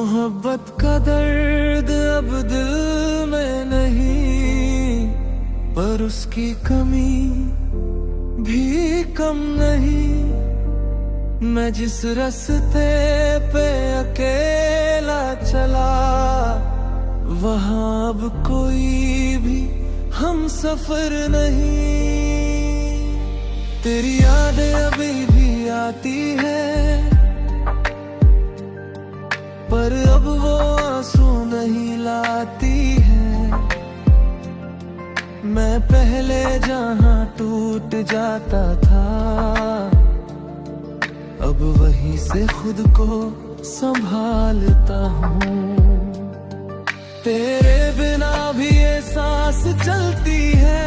मोहब्बत का दर्द अब दिल में नहीं, पर उसकी कमी भी कम नहीं। मैं जिस रास्ते पे अकेला चला, वहाँ अब कोई भी हम सफर नहीं। तेरी यादें अभी भी आती है, पर अब वो आंसू नहीं लाती है। मैं पहले जहां टूट जाता था, अब वहीं से खुद को संभालता हूँ। तेरे बिना भी ये सांस चलती है,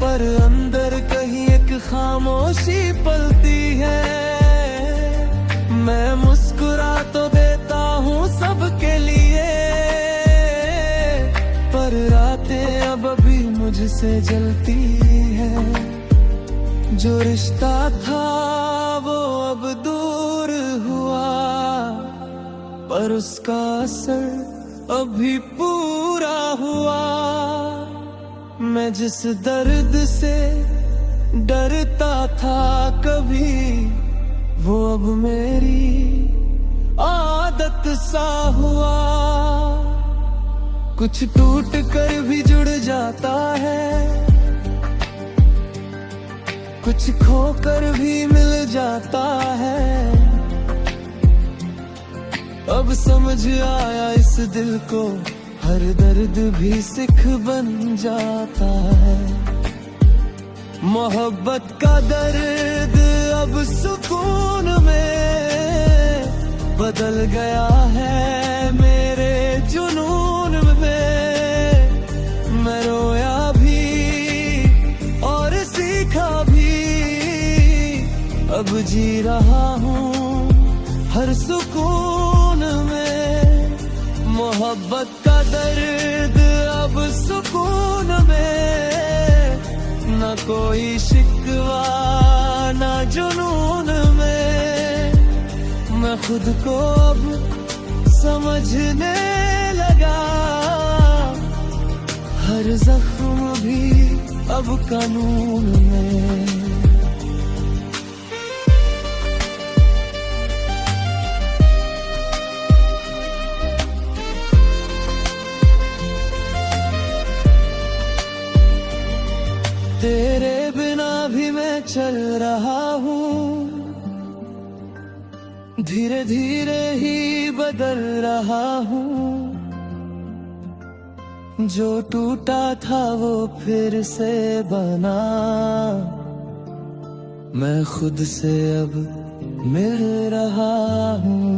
पर अंदर कहीं एक खामोशी पलती है। मैं मुस्कुरा तो देता हूँ सबके लिए, पर रातें अब भी मुझसे जलती है। जो रिश्ता था वो अब दूर हुआ, पर उसका असर अभी पूरा हुआ। मैं जिस दर्द से डरता था कभी, वो अब मेरी आदत सा हुआ। कुछ टूट कर भी जुड़ जाता है, कुछ खो कर भी मिल जाता है। अब समझ आया इस दिल को, हर दर्द भी सिख बन जाता है। मोहब्बत का दर्द अब सुकून में बदल गया है मेरे जुनून में। मैं रोया भी और सीखा भी, अब जी रहा हूँ हर सुकून में। मोहब्बत का दर्द अब सुकून में, ना कोई शिकवा ना जुनून में। मैं खुद को अब समझने लगा, हर जख्म भी अब कानून में। तेरे बिना भी मैं चल रहा हूँ, धीरे धीरे ही बदल रहा हूँ। जो टूटा था वो फिर से बना, मैं खुद से अब मिल रहा हूँ।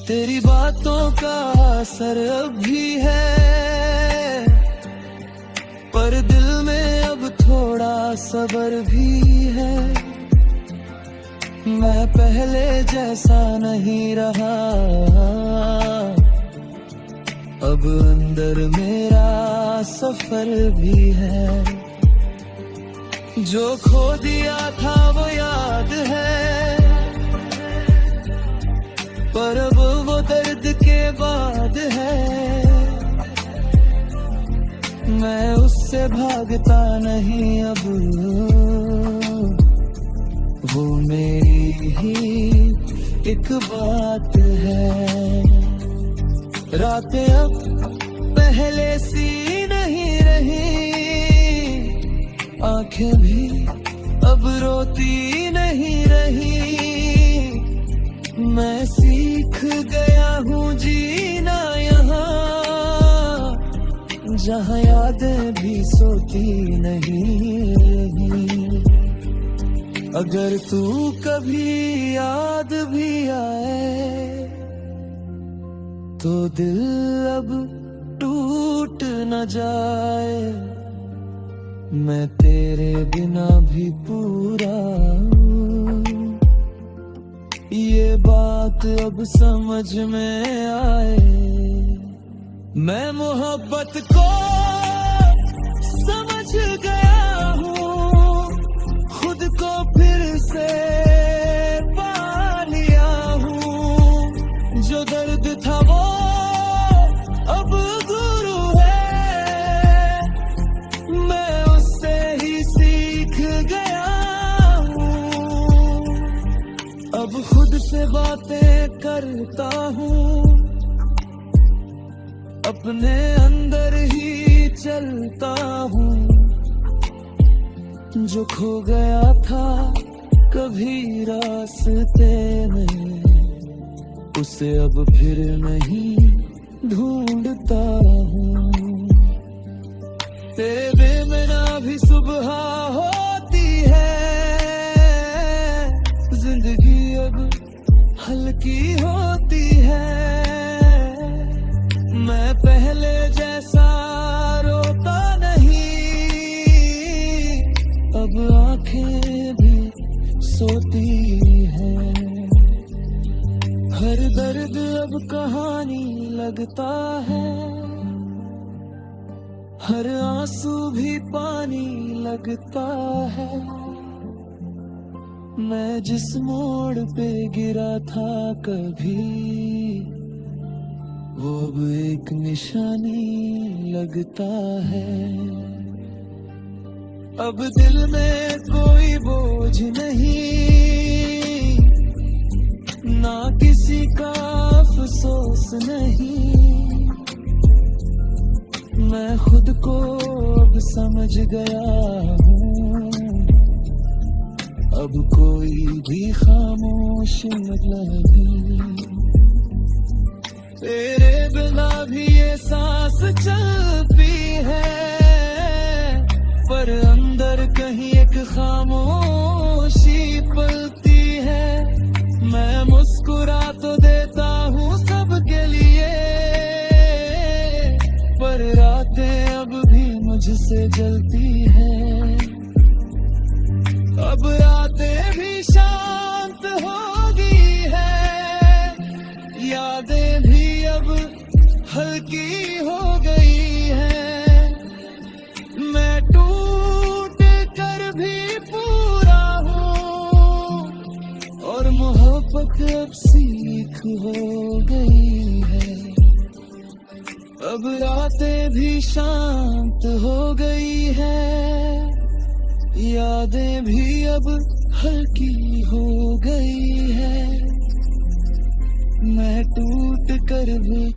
तेरी बातों का असर अब भी है, पर दिल में अब थोड़ा सब्र भी है। मैं पहले जैसा नहीं रहा, अब अंदर मेरा सफर भी है। जो खो दिया था वो याद है, पर अब वो दर्द के बाद है। मैं उससे भागता नहीं अब, वो मेरी ही एक बात है। रातें अब पहले सी नहीं रही, आंखें भी अब रोती नहीं रही। मैं सीख गया हूँ जीना यहाँ, जहाँ यादें भी सोती नहीं। अगर तू कभी याद भी आए, तो दिल अब टूट न जाए। मैं तेरे बिना भी पूरा हूँ, ये बात अब समझ में आए। मैं मोहब्बत को समझ गया हूँ, खुद को फिर से पा लिया हूँ। मुर्शिद था वो अब गुरु है, मैं उससे ही सीख गया हूँ। अब खुद से बातें करता हूँ, अपने अंदर ही चलता हूँ। जो खो गया था कभी रास्ते में, उसे अब फिर नहीं ढूंढता हूँ। तेरे बिना भी सुबह होती है, जिंदगी अब हल्की होती है। मैं पहले जैसा रोता नहीं, अब आंखें भी सोती हैं। हर दर्द अब कहानी लगता है, हर आंसू भी पानी लगता है। मैं जिस मोड़ पे गिरा था कभी, वो अब एक निशानी लगता है। अब दिल में कोई बोझ नहीं, ना किसी का अफसोस नहीं। मैं खुद को अब समझ गया हूँ, अब कोई भी खामोश नहीं। तेरे बिना भी ये सांस चलती है, पर अंदर कहीं एक खामोशी पलती है। मैं मुस्कुरा तो देता हूँ सबके लिए, पर रातें अब भी मुझसे जलती हैं। अब रातें भी शांत हो गई है, यादें भी अब हल्की हो गई है। मैं टूट कर भी पूरा हूँ, और मोहब्बत अब सीख हो गई है। अब रातें भी शांत हो गई है, यादें भी अब हल्की हो गई है। मैं टूट कर भी